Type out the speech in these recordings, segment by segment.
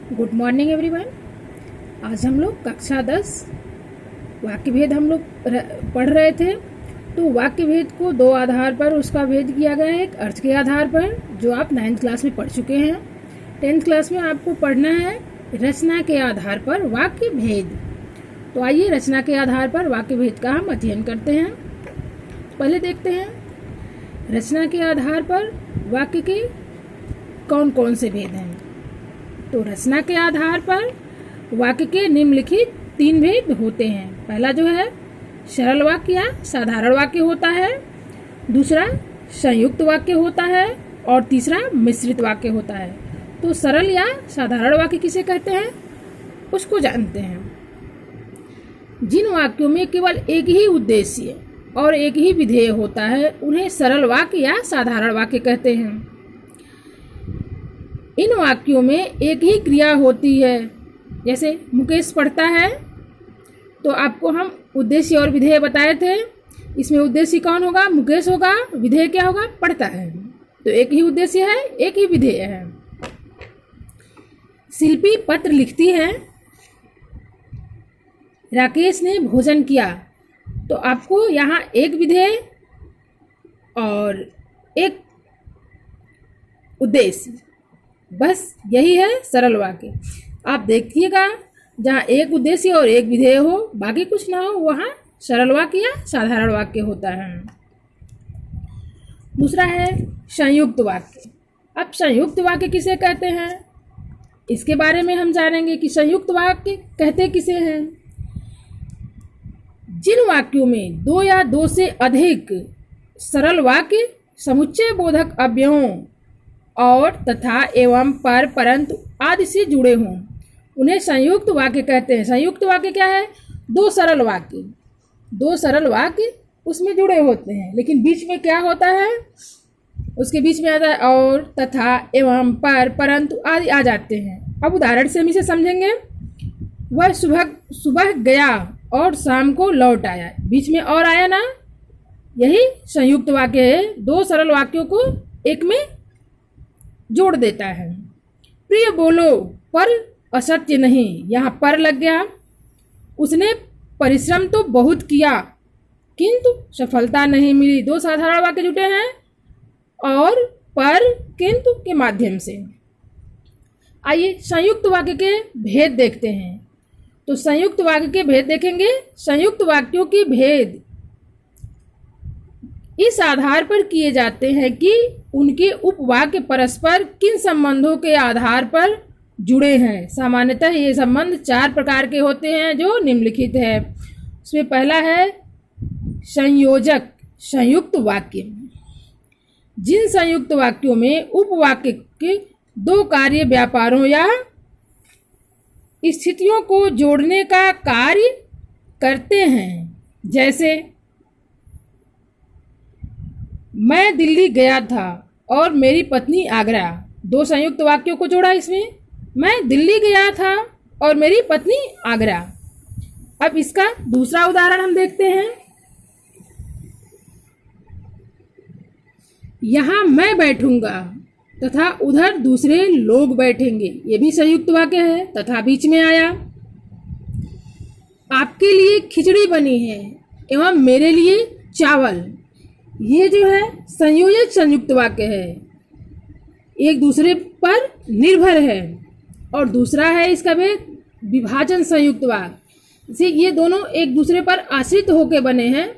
Good morning everyone. आज हम लोग कक्षा 10 वाक्य भेद हम लोग पढ़ रहे थे। तो वाक्य भेद को दो आधार पर उसका भेद किया गया है। एक अर्थ के आधार पर, जो आप 9th क्लास में पढ़ चुके हैं। 10th क्लास में आपको पढ़ना है रचना के आधार पर वाक्य भेद। तो आइए रचना के आधार पर वाक्य भेद का हम अध्ययन करते हैं। पहले देखते हैं रचना के आधार पर वाक्य के कौन कौन से भेद हैं। तो रचना के आधार पर वाक्य के निम्नलिखित 3 भेद होते हैं। पहला जो है सरल वाक्य या साधारण वाक्य होता है, दूसरा संयुक्त वाक्य होता है और तीसरा मिश्रित वाक्य होता है। तो सरल या साधारण वाक्य किसे कहते हैं उसको जानते हैं। जिन वाक्यों में केवल एक ही उद्देश्य और एक ही विधेय होता है उन्हें सरल वाक्य या साधारण वाक्य कहते हैं। इन वाक्यों में एक ही क्रिया होती है। जैसे मुकेश पढ़ता है, तो आपको हम उद्देश्य और विधेय बताए थे। इसमें उद्देश्य कौन होगा? मुकेश होगा। विधेय क्या होगा? पढ़ता है। तो एक ही उद्देश्य है, एक ही विधेय है। शिल्पी पत्र लिखती है, राकेश ने भोजन किया। तो आपको यहाँ एक विधेय और एक उद्देश्य, बस यही है सरल वाक्य। आप देखिएगा जहाँ एक उद्देश्य और एक विधेय हो, बाकी कुछ ना हो, वहाँ सरल वाक्य या साधारण वाक्य होता है। दूसरा है संयुक्त वाक्य। अब संयुक्त वाक्य किसे कहते हैं इसके बारे में हम जानेंगे कि संयुक्त वाक्य कहते किसे हैं। जिन वाक्यों में 2 या 2 से अधिक सरल वाक्य समुच्चय बोधक अव्ययों और तथा एवं पर परंतु आदि से जुड़े हों उन्हें संयुक्त वाक्य कहते हैं। संयुक्त वाक्य क्या है? 2 सरल वाक्य, 2 सरल वाक्य उसमें जुड़े होते हैं, लेकिन बीच में क्या होता है? उसके बीच में आता है और तथा एवं पर परंतु आदि आ जाते हैं। अब उदाहरण से हम इसे समझेंगे। वह सुबह गया और शाम को लौट आया। बीच में और आया ना, यही संयुक्त वाक्य है। 2 सरल वाक्यों को एक में जोड़ देता है। प्रिय बोलो पर असत्य नहीं, यहाँ पर लग गया। उसने परिश्रम तो बहुत किया किंतु सफलता नहीं मिली। 2 साधारण वाक्य जुटे हैं और पर किंतु के माध्यम से। आइए संयुक्त वाक्य के भेद देखते हैं। तो संयुक्त वाक्य के भेद देखेंगे। संयुक्त वाक्यों के भेद इस आधार पर किए जाते हैं कि उनके उपवाक्य परस्पर किन संबंधों के आधार पर जुड़े हैं। सामान्यतः ये संबंध 4 प्रकार के होते हैं जो निम्नलिखित है। उसमें पहला है संयोजक संयुक्त वाक्य। जिन संयुक्त वाक्यों में उपवाक्य के 2 कार्य व्यापारों या स्थितियों को जोड़ने का कार्य करते हैं, जैसे मैं दिल्ली गया था और मेरी पत्नी आगरा। 2 संयुक्त वाक्यों को जोड़ा इसमें। मैं दिल्ली गया था और मेरी पत्नी आगरा। अब इसका दूसरा उदाहरण हम देखते हैं। यहाँ मैं बैठूंगा तथा उधर दूसरे लोग बैठेंगे। ये भी संयुक्त वाक्य है, तथा बीच में आया। आपके लिए खिचड़ी बनी है एवं मेरे लिए चावल। ये जो है संयोजक संयुक्त वाक्य है, एक दूसरे पर निर्भर है। और दूसरा है इसका भेद विभाजन संयुक्त वाक्य। जैसे ये दोनों एक दूसरे पर आश्रित होकर बने हैं,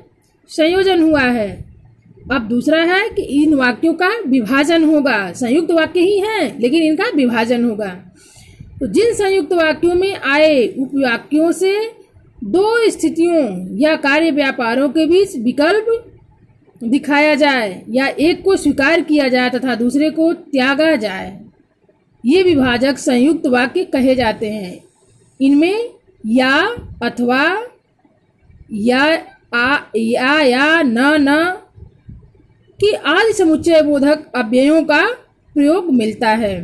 संयोजन हुआ है। अब दूसरा है कि इन वाक्यों का विभाजन होगा। संयुक्त वाक्य ही हैं लेकिन इनका विभाजन होगा। तो जिन संयुक्त वाक्यों में आए उपवाक्यों से 2 स्थितियों या कार्य व्यापारों के बीच विकल्प दिखाया जाए या एक को स्वीकार किया जाए तथा दूसरे को त्यागा जाए, ये विभाजक संयुक्त वाक्य कहे जाते हैं। इनमें या, अथवा, या, आ, या, न कि आदि समुच्चय बोधक अव्ययों का प्रयोग मिलता है।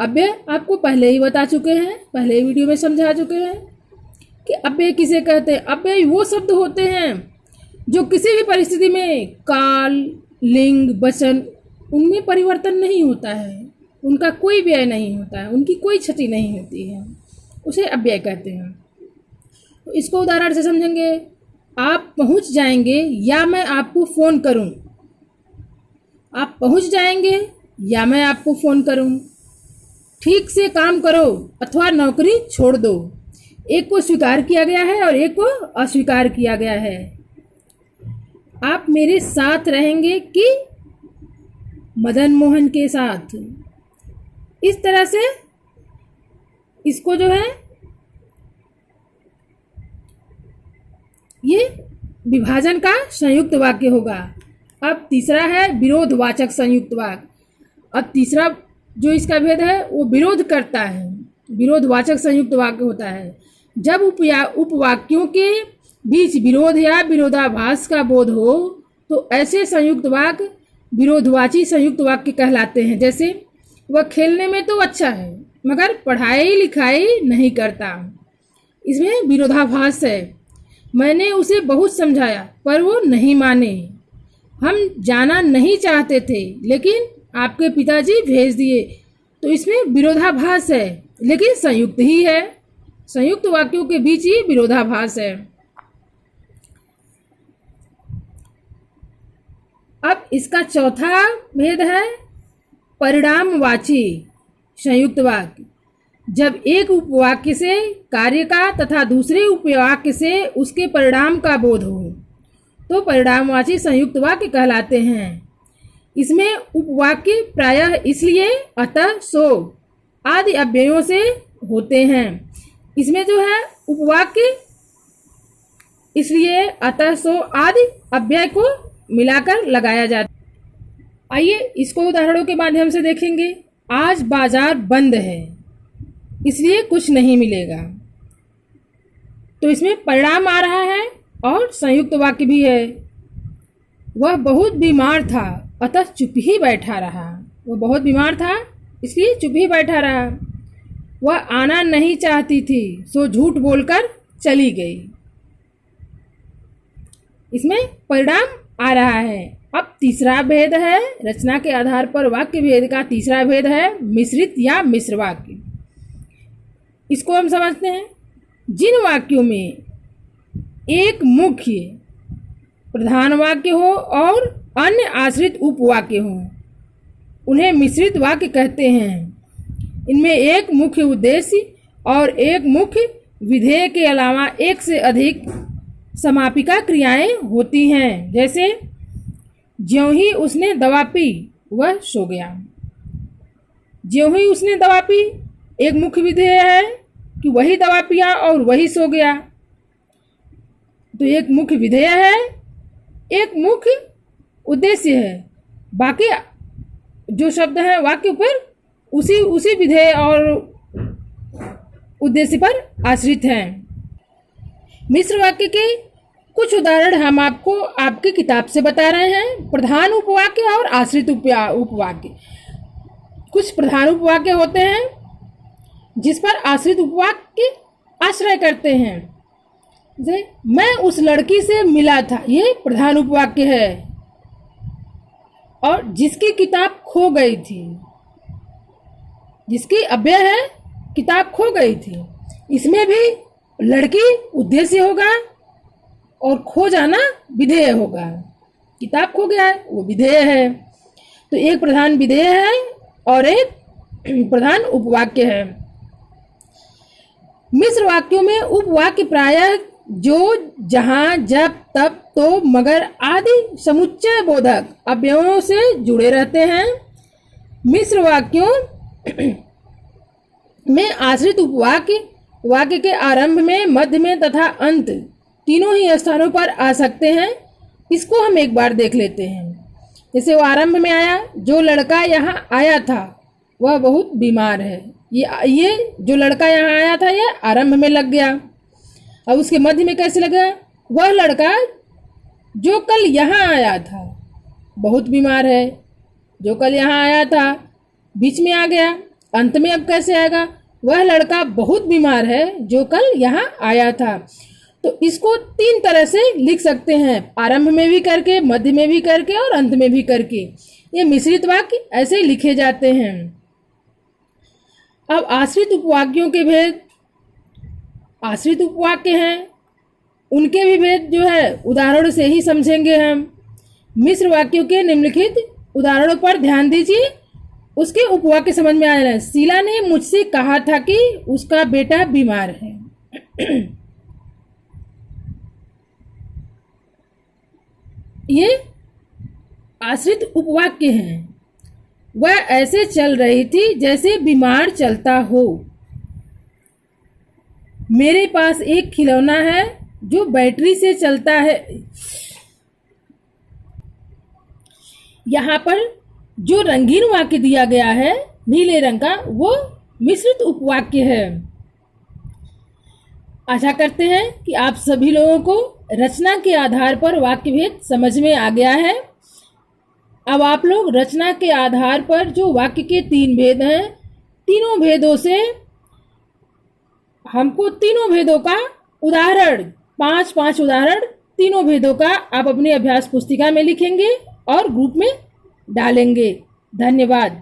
अव्यय आपको पहले ही बता चुके हैं, पहले ही वीडियो में समझा चुके हैं कि अव्यय किसे कहते हैं। अव्यय वो शब्द होते हैं जो किसी भी परिस्थिति में काल, लिंग, वचन उनमें परिवर्तन नहीं होता है। उनका कोई व्यय नहीं होता है, उनकी कोई क्षति नहीं होती है, उसे अव्यय कहते हैं। तो इसको उदाहरण से समझेंगे। आप पहुंच जाएंगे या मैं आपको फ़ोन करूं। आप पहुंच जाएंगे या मैं आपको फ़ोन करूं। ठीक से काम करो अथवा नौकरी छोड़ दो। एक को स्वीकार किया गया है और एक को अस्वीकार किया गया है। आप मेरे साथ रहेंगे कि मदन मोहन के साथ। इस तरह से इसको जो है ये विभाजन का संयुक्त वाक्य होगा। अब तीसरा है विरोधवाचक संयुक्त वाक्य। अब तीसरा जो इसका भेद है वो विरोध करता है, विरोधवाचक संयुक्त वाक्य होता है। जब उपवाक्यों के बीच विरोध या विरोधाभास का बोध हो तो ऐसे संयुक्त वाक्य विरोधवाची संयुक्त वाक्य कहलाते हैं। जैसे वह खेलने में तो अच्छा है मगर पढ़ाई लिखाई नहीं करता। इसमें विरोधाभास है। मैंने उसे बहुत समझाया पर वो नहीं माने। हम जाना नहीं चाहते थे लेकिन आपके पिताजी भेज दिए। तो इसमें विरोधाभास है लेकिन संयुक्त ही है। संयुक्त वाक्यों के बीच ही विरोधाभास है। अब इसका चौथा भेद है परिणामवाची संयुक्त वाक्य। जब एक उपवाक्य से कार्य का तथा दूसरे उपवाक्य से उसके परिणाम का बोध हो तो परिणामवाची संयुक्त वाक्य कहलाते हैं। इसमें उपवाक्य प्रायः इसलिए, अतः, सो आदि अव्ययों से होते हैं। इसमें जो है उपवाक्य इसलिए, अतः, सो आदि अव्यय को मिलाकर लगाया जाता है। आइए इसको उदाहरणों के माध्यम से देखेंगे। आज बाजार बंद है इसलिए कुछ नहीं मिलेगा। तो इसमें परिणाम आ रहा है और संयुक्त वाक्य भी है। वह बहुत बीमार था अतः चुप ही बैठा रहा। वह बहुत बीमार था इसलिए चुप ही बैठा रहा। वह आना नहीं चाहती थी सो झूठ बोलकर चली गई। इसमें परिणाम आ रहा है। अब तीसरा भेद है रचना के आधार पर वाक्य भेद का तीसरा भेद है मिश्रित या मिश्र वाक्य। इसको हम समझते हैं। जिन वाक्यों में एक मुख्य प्रधान वाक्य हो और अन्य आश्रित उपवाक्य हो उन्हें मिश्रित वाक्य कहते हैं। इनमें एक मुख्य उद्देश्य और एक मुख्य विधेय के अलावा एक से अधिक समापिका क्रियाएं होती हैं। जैसे ज्यों ही उसने दवा पी वह सो गया। ज्यों ही उसने दवा पी एक मुख्य विधेय है कि वही दवा पिया और वही सो गया। तो एक मुख्य विधेय है, एक मुख्य उद्देश्य है। बाकी जो शब्द हैं वाक्य पर उसी विधेय और उद्देश्य पर आश्रित हैं। मिश्र वाक्य के कुछ उदाहरण हम आपको आपकी किताब से बता रहे हैं। प्रधान उपवाक्य और आश्रित उपवाक्य। कुछ प्रधान उपवाक्य होते हैं जिस पर आश्रित उपवाक्य आश्रय करते हैं। जैसे मैं उस लड़की से मिला था, ये प्रधान उपवाक्य है। और जिसकी किताब खो गई थी, जिसकी अव्यय है किताब खो गई थी, इसमें भी लड़की उद्देश्य होगा और खो जाना विधेय होगा। किताब खो गया है वो विधेय है। तो एक प्रधान विधेय है और एक प्रधान उपवाक्य है। मिश्र वाक्यों में उपवाक्य प्रायः जो, जहां, जब, तब, तो, मगर आदि समुच्चय बोधक अव्ययों से जुड़े रहते हैं। मिश्र वाक्यों में आश्रित उपवाक्य वाक्य के आरंभ में, मध्य में तथा अंत तीनों ही स्थानों पर आ सकते हैं। इसको हम एक बार देख लेते हैं। जैसे वो आरंभ में आया, जो लड़का यहाँ आया था वह बहुत बीमार है। ये जो लड़का यहाँ आया था यह आरंभ में लग गया। अब उसके मध्य में कैसे लगा? वह लड़का जो कल यहाँ आया था बहुत बीमार है। जो कल यहाँ आया था बीच में आ गया। अंत में अब कैसे आएगा? वह लड़का बहुत बीमार है जो कल यहाँ आया था। तो इसको तीन तरह से लिख सकते हैं, आरंभ में भी करके, मध्य में भी करके और अंत में भी करके। ये मिश्रित वाक्य ऐसे लिखे जाते हैं। अब आश्रित उपवाक्यों के भेद, आश्रित उपवाक्य हैं, उनके भी भेद जो है उदाहरणों से ही समझेंगे हम। मिश्र वाक्यों के निम्नलिखित उदाहरणों पर ध्यान दीजिए, उसके उपवाक्य समझ में आ रहे हैं। शीला ने मुझसे कहा था कि उसका बेटा बीमार है। ये आश्रित उपवाक्य हैं। वह ऐसे चल रही थी जैसे बीमार चलता हो। मेरे पास एक खिलौना है जो बैटरी से चलता है। यहाँ पर जो रंगीन वाक्य दिया गया है नीले रंग का, वो मिश्रित उपवाक्य है। आशा करते हैं कि आप सभी लोगों को रचना के आधार पर वाक्य भेद समझ में आ गया है। अब आप लोग रचना के आधार पर जो वाक्य के 3 भेद हैं, तीनों भेदों से हमको तीनों भेदों का उदाहरण 5-5 उदाहरण तीनों भेदों का आप अपनी अभ्यास पुस्तिका में लिखेंगे और ग्रुप में डालेंगे। धन्यवाद।